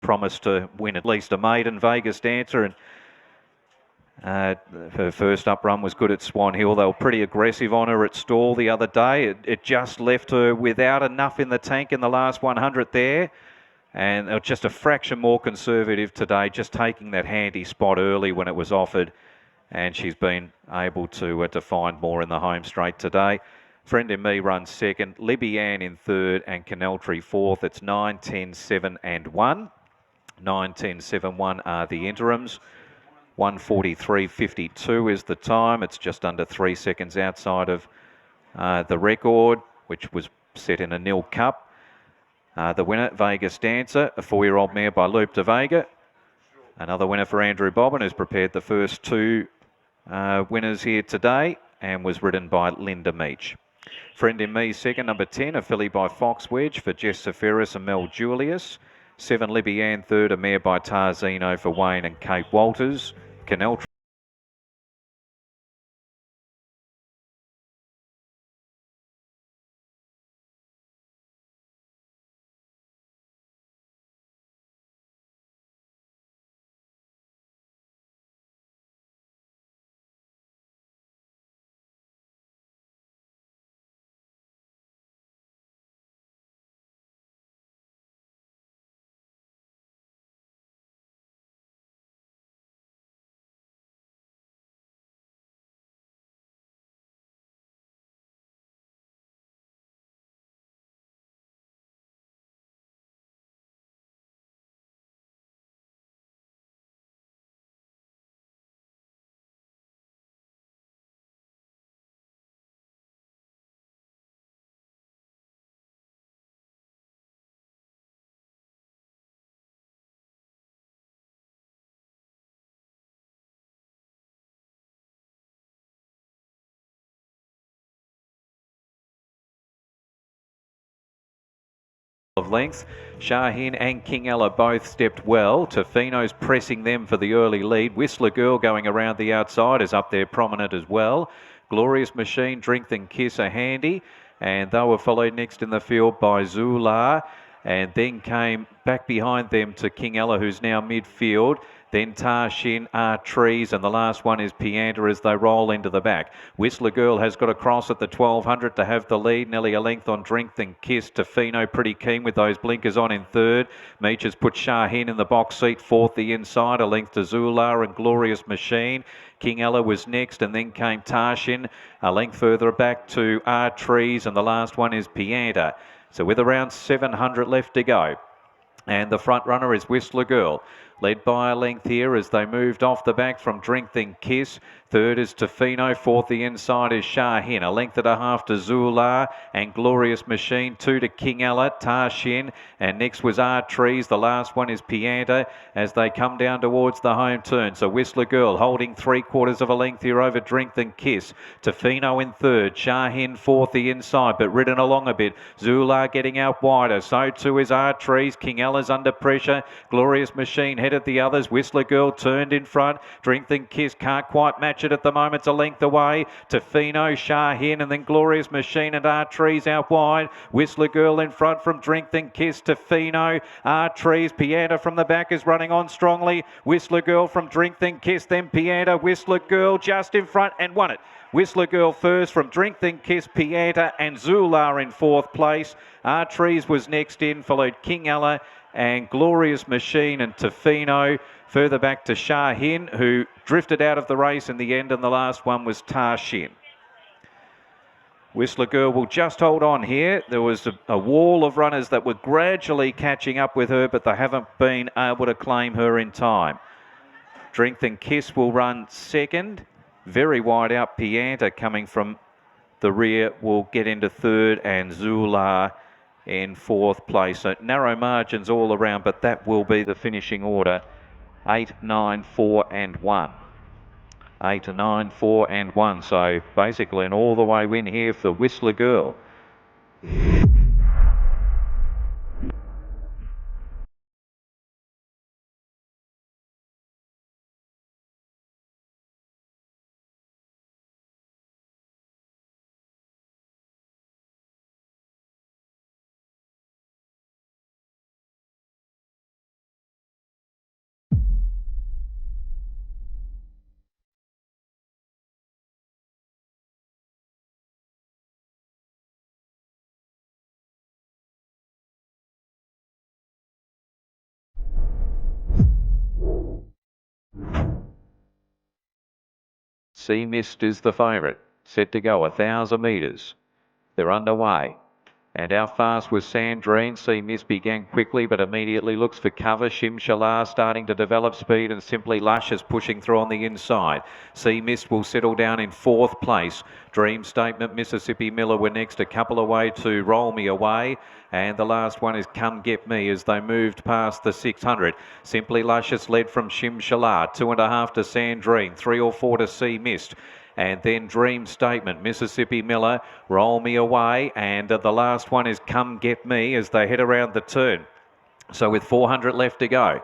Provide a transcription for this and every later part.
promised to win at least a maiden Vegas Dancer, and her first up run was good at Swan Hill. They were pretty aggressive on her at stall the other day. It just left her without enough in the tank in the last 100 there. And they're just a fraction more conservative today, just taking that handy spot early when it was offered. And she's been able to find more in the home straight today. Friend in Me runs second, Libby Ann in third, and Caneltree fourth. It's 9, 10, 7 and 1. 9, 10, 7, 1 are the interims. 1:43.52 is the time. It's just under 3 seconds outside of the record, which was set in a nil cup. The winner, Vegas Dancer, a 4-year-old mare by Loop de Vega. Another winner for Andrew Bobbin, who's prepared the first two winners here today and was ridden by Linda Meach. Friend in Me second, number 10, a filly by Fox Wedge for Jess Seferis and Mel Julius. 7, Libby Ann third, a mare by Tarzino for Wayne and Kate Walters. Caneltree of length. Shaheen and King Ella both stepped well. Tofino's pressing them for the early lead. Whistler Girl going around the outside is up there prominent as well. Glorious Machine, Drink and Kiss are handy, and they were followed next in the field by Zula, and then came back behind them to King Ella, who's now midfield. Then Tarshin, Trees, and the last one is Pianta as they roll into the back. Whistler Girl has got a cross at the 1200 to have the lead. Nearly a length on Drink and Kiss. Tofino pretty keen with those blinkers on in third. Meach has put Shaheen in the box seat, fourth the inside, a length to Zula and Glorious Machine. King Ella was next, and then came Tarshin, a length further back to Trees, and the last one is Pianta. So with around 700 left to go. And the front runner is Whistler Girl, led by a length here as they moved off the back from Drink Then Kiss. Third is Tofino, fourth the inside is Shaheen, a length and a half to Zula and Glorious Machine, 2 to King Ella, Tarshin, and next was Trees. The last one is Pianta as they come down towards the home turn. So Whistler Girl holding 3/4 of a length here over Drink Then Kiss. Tofino in third, Shaheen fourth the inside, but ridden along a bit. Zula getting out wider, so too is Trees. King Ella's under pressure. Glorious Machine headed the others. Whistler Girl turned in front. Drink Then Kiss can't quite match it at the moment. It's a length away. Tofino, Shaheen, and then Glorious Machine and Trees out wide. Whistler Girl in front from Drink Then Kiss. Tofino, Trees. Pianta from the back is running on strongly. Whistler Girl from Drink Then Kiss, then Pianta. Whistler Girl just in front and won it. Whistler Girl first from Drink Then Kiss, Pianta and Zula in fourth place. Trees was next in, followed King Ella and Glorious Machine and Tofino. Further back to Shaheen, who drifted out of the race in the end, and the last one was Tarshin. Whistler Girl will just hold on here. There was a wall of runners that were gradually catching up with her, but they haven't been able to claim her in time. Drink Then Kiss will run second. Very wide out, Pianta coming from the rear will get into third, and Zula in fourth place. So narrow margins all around, but that will be the finishing order. 8, 9, 4 and 1. 8, 9, 4 and 1. So basically an all the way win here for Whistler Girl. Sea Mist is the favourite, set to go 1,000 metres. They're underway. And how fast was Sandrine? Sea Mist began quickly but immediately looks for cover. Shimshalar starting to develop speed, and Simply Lush is pushing through on the inside. Sea Mist will settle down in 4th place. Dream Statement, Mississippi Miller were next, a couple away to Roll Me Away. And the last one is Come Get Me as they moved past the 600. Simply Lush is led from Shimshalar, 2.5 to Sandrine, 3 or 4 to Sea Mist. And then Dream Statement, Mississippi Miller, Roll Me Away. And the last one is Come Get Me as they head around the turn. So with 400 left to go.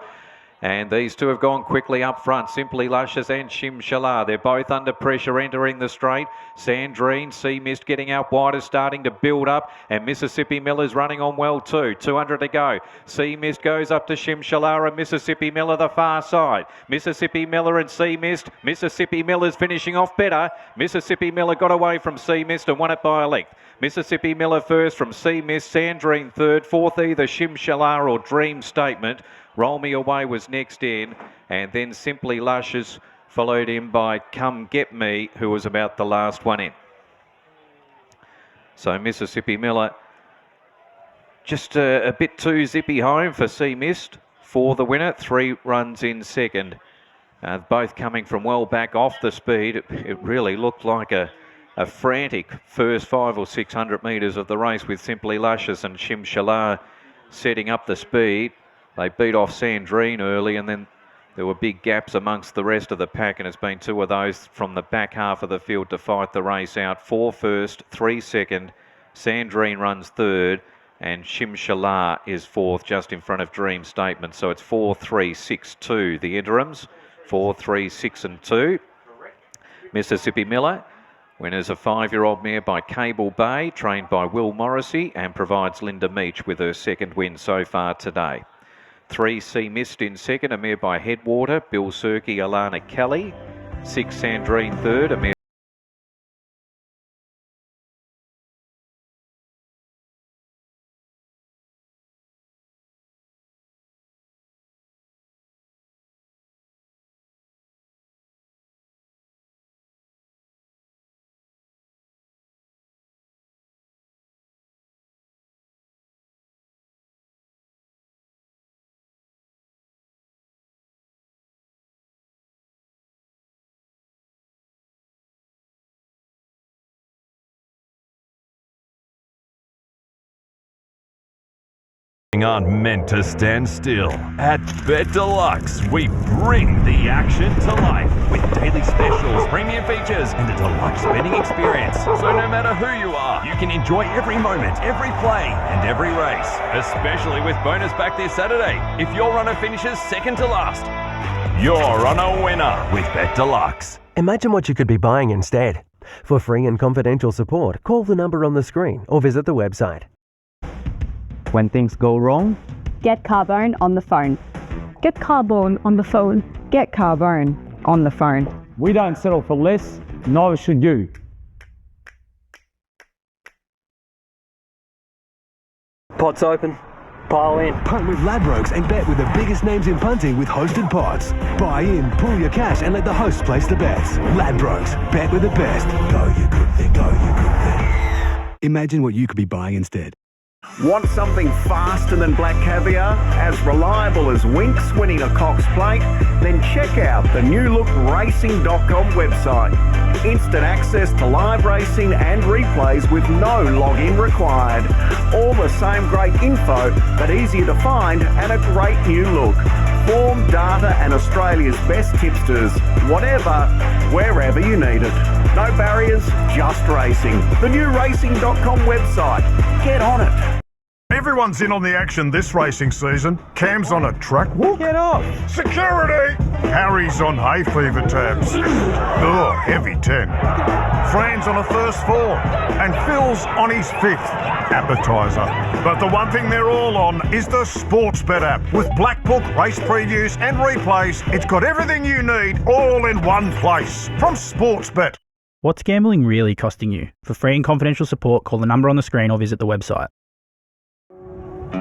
And these two have gone quickly up front. Simply Luscious and Shimshalar. They're both under pressure entering the straight. Sandrine, Sea Mist getting out wider, starting to build up. And Mississippi Miller's running on well too. 200 to go. Sea Mist goes up to Shimshalar and Mississippi Miller the far side. Mississippi Miller and Sea Mist. Mississippi Miller's finishing off better. Mississippi Miller got away from Sea Mist and won it by a length. Mississippi Miller first from Sea Mist. Sandrine third. Fourth either Shimshalar or Dream Statement. Roll Me Away was next in, and then Simply Luscious followed in by Come Get Me, who was about the last one in. So Mississippi Miller just a bit too zippy home for Sea Mist for the winner. 3 runs in second. Both coming from well back off the speed. It really looked like a frantic first 500 or 600 metres of the race with Simply Luscious and Shimshalar setting up the speed. They beat off Sandrine early, and then there were big gaps amongst the rest of the pack, and it's been 2 of those from the back half of the field to fight the race out. 4 first, 3 second, Sandrine runs third, and Shimshalar is 4th just in front of Dream Statement. So it's 4, 3, 6, 2, the interims. 4, 3, 6 and 2. Mississippi Miller, winners a 5-year-old mare by Cable Bay, trained by Will Morrissey, and provides Linda Meach with her 2nd win so far today. 3 Sea Mist in second, a mare by Headwater, Bill Surkey, Alana Kelly. 6 Sandrine third, a mare aren't meant to stand still. At Bet Deluxe, we bring the action to life with daily specials, premium features, and a deluxe betting experience. So no matter who you are, you can enjoy every moment, every play, and every race. Especially with bonus back this Saturday. If your runner finishes second to last, you're on a winner with Bet Deluxe. Imagine what you could be buying instead. For free and confidential support, call the number on the screen or visit the website. When things go wrong, get Carbone on the phone. Get Carbone on the phone. Get Carbone on the phone. we don't settle for less, neither should you. Pots open. Pile in. Punt with Ladbrokes and bet with the biggest names in punting with hosted pots. Buy in, pool your cash and let the hosts place the bets. Ladbrokes, bet with the best. Go you good thing, go you good thing. Imagine what you could be buying instead. Want something faster than black caviar? As reliable as Winks winning a Cox Plate? Then check out the new look racing.com website. Instant access to live racing and replays with no login required. All the same great info, but easier to find and a great new look. Form, data and Australia's best tipsters. Whatever, wherever you need it. No barriers, just racing. The new racing.com website. Get on it. Everyone's in on the action this racing season. Cam's on a track walk. Get off! Security! Harry's on hay fever tabs. Ugh, heavy 10. Fran's on a thirst 4. And Phil's on his 5th appetizer. But the one thing they're all on is the Sportsbet app. With Black Book, race previews and replays, it's got everything you need all in one place. From Sportsbet. What's gambling really costing you? For free and confidential support, call the number on the screen or visit the website.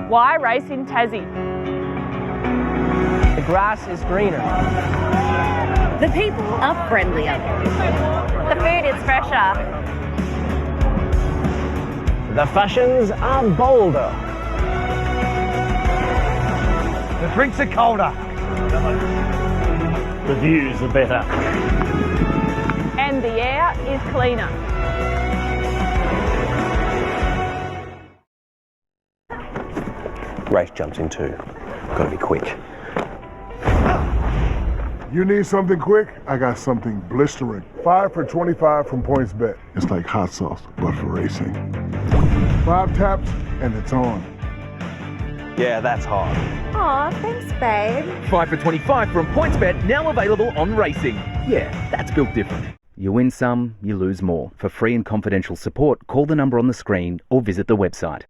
Why race in Tassie? The grass is greener. The people are friendlier. The food is fresher. The fashions are bolder. The drinks are colder. The views are better. And the air is cleaner. Race jumps in two. Gotta be quick. You need something quick? I got something blistering. 5 for 25 from PointsBet. It's like hot sauce, but for racing. 5 taps, and it's on. Yeah, that's hot. Aw, thanks, babe. 5 for 25 from PointsBet, now available on racing. Yeah, that's built different. You win some, you lose more. For free and confidential support, call the number on the screen or visit the website.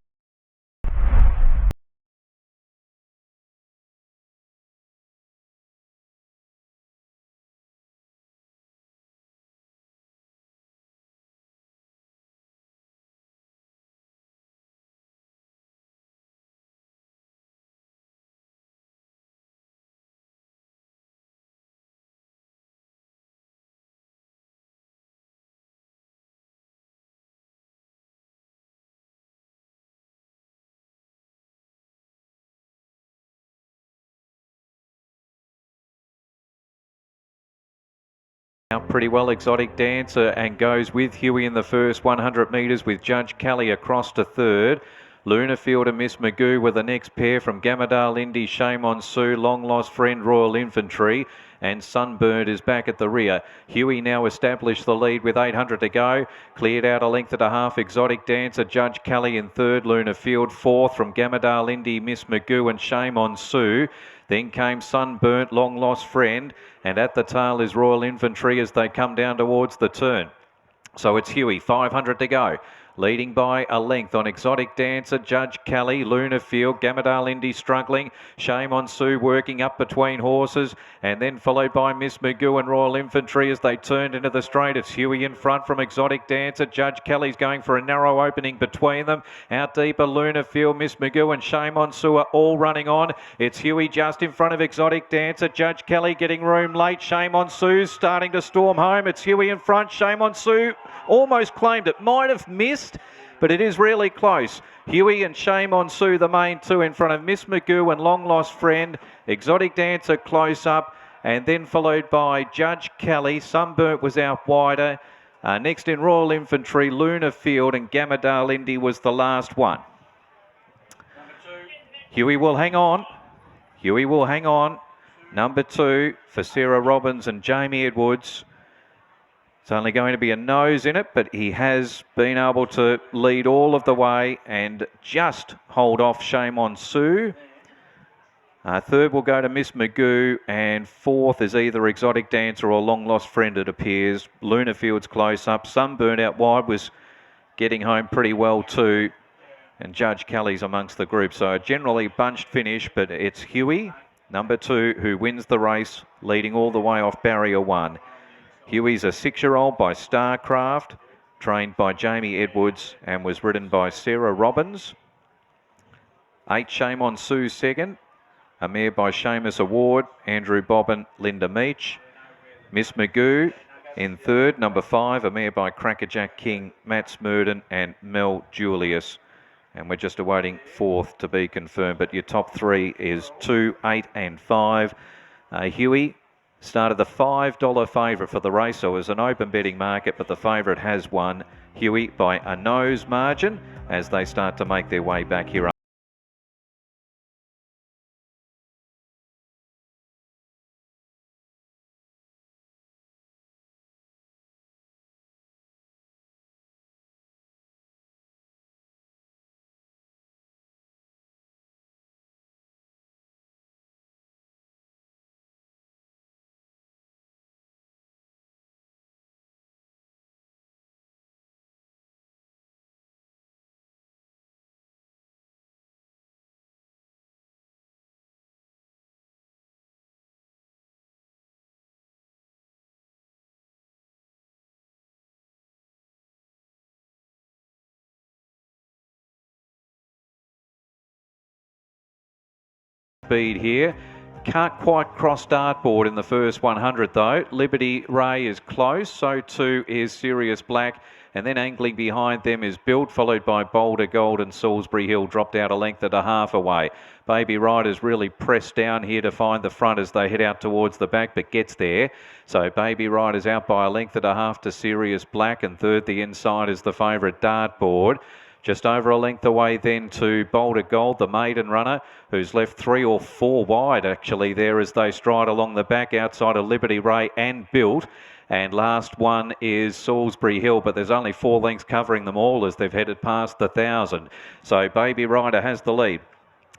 Out pretty well, Exotic Dancer, and goes with Huey in the first 100 metres with Judge Kelly across to third. Lunafield and Miss Magoo were the next pair from Gamadale Indy, Shame on Sue, Long Lost Friend, Royal Infantry, and Sunburned is back at the rear. Huey now established the lead with 800 to go. Cleared out a length and a half, Exotic Dancer, Judge Kelly in third, Lunafield fourth from Gamadale Indy, Miss Magoo and Shame on Sue. Then came Sunburnt, Long Lost Friend, and at the tail is Royal Infantry as they come down towards the turn. So it's Huey, 500 to go. Leading by a length on Exotic Dancer, Judge Kelly, Lunafield, Gamadale Indy struggling, Shame on Sue working up between horses, and then followed by Miss Magoo and Royal Infantry as they turned into the straight. It's Huey in front from Exotic Dancer. Judge Kelly's going for a narrow opening between them. Out deeper, Lunafield, Miss Magoo and Shame on Sue are all running on. It's Huey just in front of Exotic Dancer. Judge Kelly getting room late. Shame on Sue's starting to storm home. It's Huey in front. Shame on Sue almost claimed it. Might have missed, but it is really close. Huey and Shame on Sue, the main two, in front of Miss Magoo and Long Lost Friend. Exotic Dancer close up, and then followed by Judge Kelly. Sunburnt was out wider. Next in Royal Infantry, Lunafield, and Gamadale Indy was the last one. Huey will hang on. Huey will hang on. Number 2 for Sarah Robbins and Jamie Edwards. It's only going to be a nose in it, but he has been able to lead all of the way and just hold off Shame on Sue. Third will go to Miss Magoo, and fourth is either Exotic Dancer or Long Lost Friend, it appears. Lunafield's close up. Sunburnt out wide was getting home pretty well too, and Judge Kelly's amongst the group. So a generally bunched finish, but it's Huey, number 2, who wins the race, leading all the way off barrier 1. Huey's a 6-year-old by Starcraft, trained by Jamie Edwards and was ridden by Sarah Robbins. 8 Shame on Sue second, a mare by Seamus Award, Andrew Bobbin, Linda Meach. Miss Magoo in third, number 5, a mare by Crackerjack King, Matt Smurden and Mel Julius. And we're just awaiting fourth to be confirmed, but your top 3 is 2, 8 and 5. Huey started the $5 favourite for the race, so it was an open betting market, but the favourite has won. Huey by a nose margin as they start to make their way back here. Speed here. Can't quite cross dartboard in the first 100 though. Liberty Ray is close, so too is Sirius Black. And then angling behind them is Built, followed by Boulder Gold, and Salisbury Hill dropped out a length and a half away. Baby Rider's really pressed down here to find the front as they head out towards the back, but gets there. So Baby Rider's out by a length and a half to Sirius Black, and third the inside is the favourite Dartboard. Just over a length away then to Boulder Gold, the maiden runner, who's left 3 or 4 wide actually there as they stride along the back outside of Liberty Ray and Built. And last one is Salisbury Hill, but there's only 4 lengths covering them all as they've headed past the 1,000. So Baby Rider has the lead.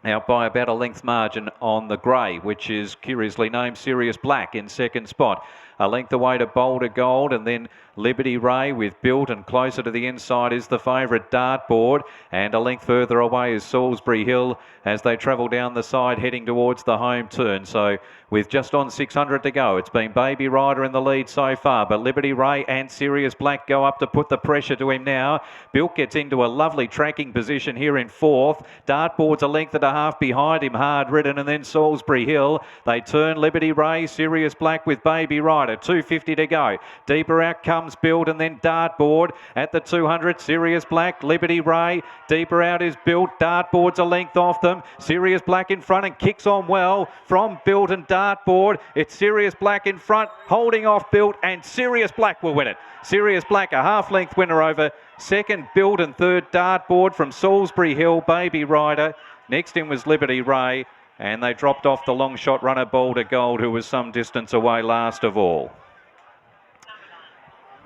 Out by about a length margin on the grey, which is curiously named Sirius Black in second spot. A length away to Boulder Gold, and then Liberty Ray with Built, and closer to the inside is the favourite Dartboard, and a length further away is Salisbury Hill as they travel down the side heading towards the home turn. So with just on 600 to go, it's been Baby Rider in the lead so far, but Liberty Ray and Sirius Black go up to put the pressure to him now. Built gets into a lovely tracking position here in fourth. Dartboard's a length and a half behind him, hard ridden, and then Salisbury Hill. They turn Liberty Ray, Sirius Black with Baby Rider. 250 to go. Deeper out comes Built, and then Dartboard at the 200. Sirius Black, Liberty Ray. Deeper out is Built. Dartboard's a length off them. Sirius Black in front and kicks on well from Built and Dartboard. It's Sirius Black in front, holding off Built, and Sirius Black will win it. Sirius Black, a half-length winner over second Built and third Dartboard from Salisbury Hill, Baby Rider. Next in was Liberty Ray, and they dropped off the long shot runner Boulder Gold, who was some distance away last of all.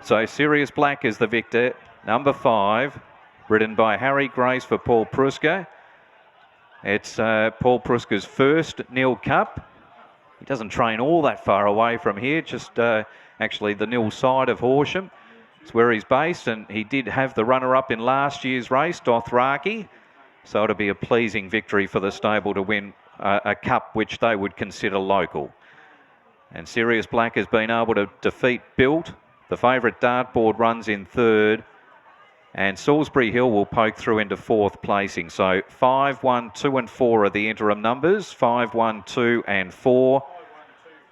So Sirius Black is the victor. Number 5, ridden by Harry Grace for Paul Pruska. It's Paul Pruska's first NHILL Cup. He doesn't train all that far away from here, just actually the NHILL side of Horsham. It's where he's based, and he did have the runner-up in last year's race, Dothraki. So it'll be a pleasing victory for the stable to win a cup which they would consider local. And Sirius Black has been able to defeat Built. The favourite Dartboard runs in third, and Salisbury Hill will poke through into fourth placing. So 5, 1, 2 and 4 are the interim numbers. 5, 1, 2 and 4.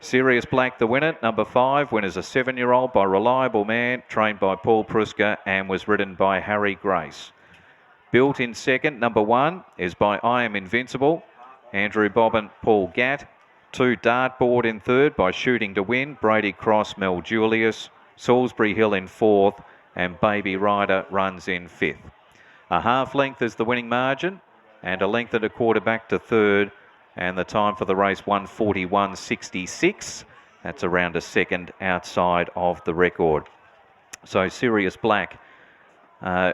Sirius Black the winner. Number 5, winner's a 7-year-old by Reliable Man, trained by Paul Pruska and was ridden by Harry Grace. Built in second. Number 1 is by I Am Invincible, Andrew Bobbin, Paul Gatt. 2 Dartboard in third by Shooting to Win, Brady Cross, Mel Julius. Salisbury Hill in fourth, and Baby Rider runs in fifth. A half length is the winning margin, and a length and a quarter back to third, and the time for the race 1:41.66. That's around a second outside of the record. So Sirius Black,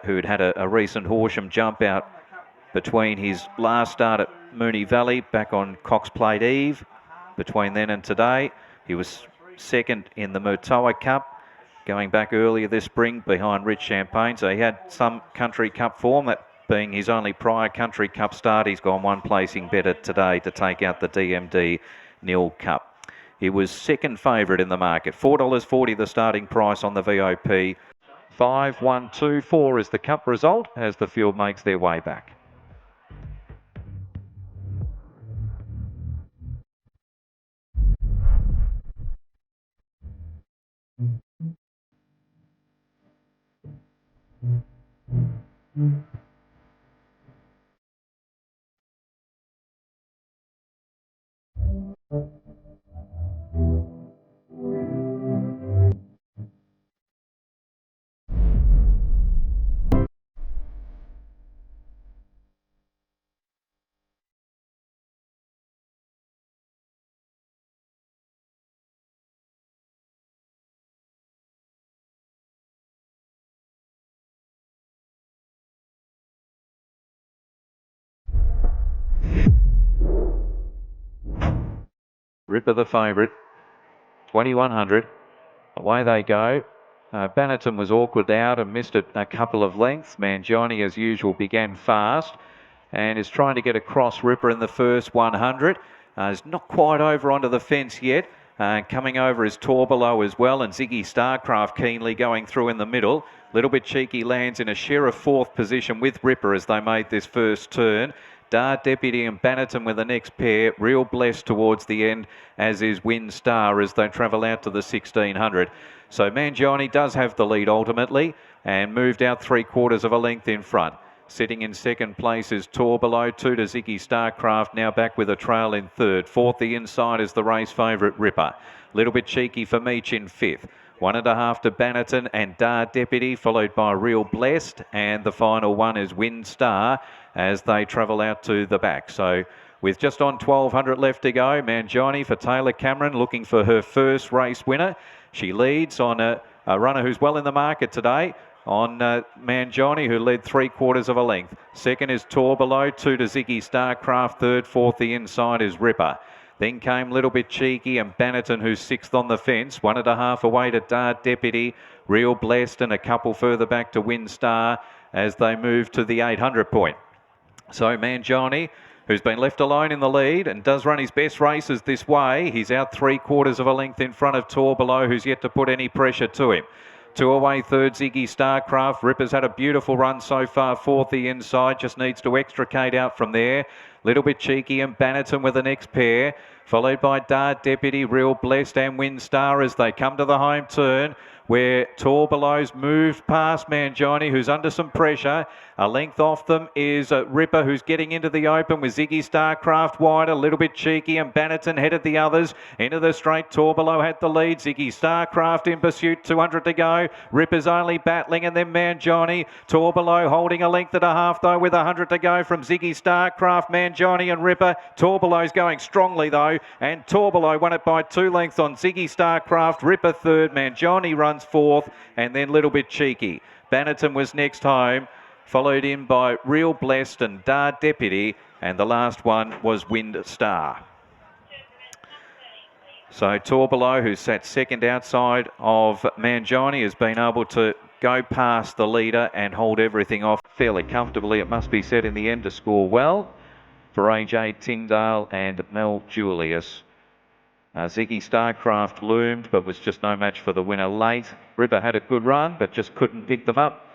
who'd had a recent Horsham jump out between his last start at Moonee Valley back on Cox Plate Eve, between then and today, he was second in the Murtoa Cup, going back earlier this spring behind Rich Champagne. So he had some Country Cup form, that being his only prior Country Cup start. He's gone one placing better today to take out the DMD NHILL Cup. He was second favourite in the market. $4.40 the starting price on the VOP. 5, 1, 2, 4 is the Cup result as the field makes their way back. Ripper the favourite, 2100. Away they go. Bannerton was awkward out and missed it a couple of lengths. Mangione, as usual, began fast and is trying to get across Ripper in the first 100. Is not quite over onto the fence yet. Coming over is Torbolo as well, and Ziggy Starcraft keenly going through in the middle. Little bit cheeky lands in a share of fourth position with Ripper as they made this first turn. Dart Deputy and Bannerton with the next pair. Real Blessed towards the end, as is Wind Star as they travel out to the 1600. So Mangione does have the lead ultimately and moved out 3/4 of a length in front. Sitting in second place is Tor Below, 2 to Ziggy Starcraft, now back with a trail in third. Fourth, the inside, is the race favourite Ripper. Little bit cheeky for Meach in fifth. 1.5 to Bannerton and Dart Deputy, followed by Real Blessed, and the final one is Wind Star as they travel out to the back. So with just on 1200 left to go, Mangione for Taylor Cameron, looking for her first race winner. She leads on a runner who's well in the market today, on Mangione, who led 3/4 of a length. Second is Tor Below, 2 to Ziggy Starcraft. Third, fourth, the inside is Ripper. Then came Little Bit Cheeky and Bannerton, who's sixth on the fence. 1.5 away to Dart Deputy, Real Blessed, and a couple further back to Wind Star as they move to the 800 point. So Mangione, who's been left alone in the lead and does run his best races this way. He's out 3/4 of a length in front of Tor Below, who's yet to put any pressure to him. 2 away, third, Ziggy Starcraft. Ripper's had a beautiful run so far. Fourth, the inside, just needs to extricate out from there. Little Bit Cheeky and Bannerton with the next pair, followed by Dart Deputy, Real Blessed, and Wind Star as they come to the home turn, where Tor Below's moved past Mangione, who's under some pressure. A length off them is Ripper, who's getting into the open with Ziggy Starcraft wide. A Little Bit Cheeky and Bannerton headed the others into the straight. Tor Below had the lead. Ziggy Starcraft in pursuit, 200 to go. Ripper's only battling, and then Mangione. Tor Below holding a length and a half though with 100 to go from Ziggy Starcraft, Mangione and Ripper. Tor Below's going strongly though, and Tor Below won it by 2 lengths on Ziggy Starcraft. Ripper third, Mangione runs fourth, and then Little Bit Cheeky. Bannerton was next home, followed in by Real Blessed and Dart Deputy, and the last one was Wind Star. So Tor Below, who sat second outside of Mangione, has been able to go past the leader and hold everything off fairly comfortably, it must be said, in the end, to score well for AJ Tyndale and Mel Julius. Ziggy Starcraft loomed, but was just no match for the winner late. Ripper had a good run, but just couldn't pick them up.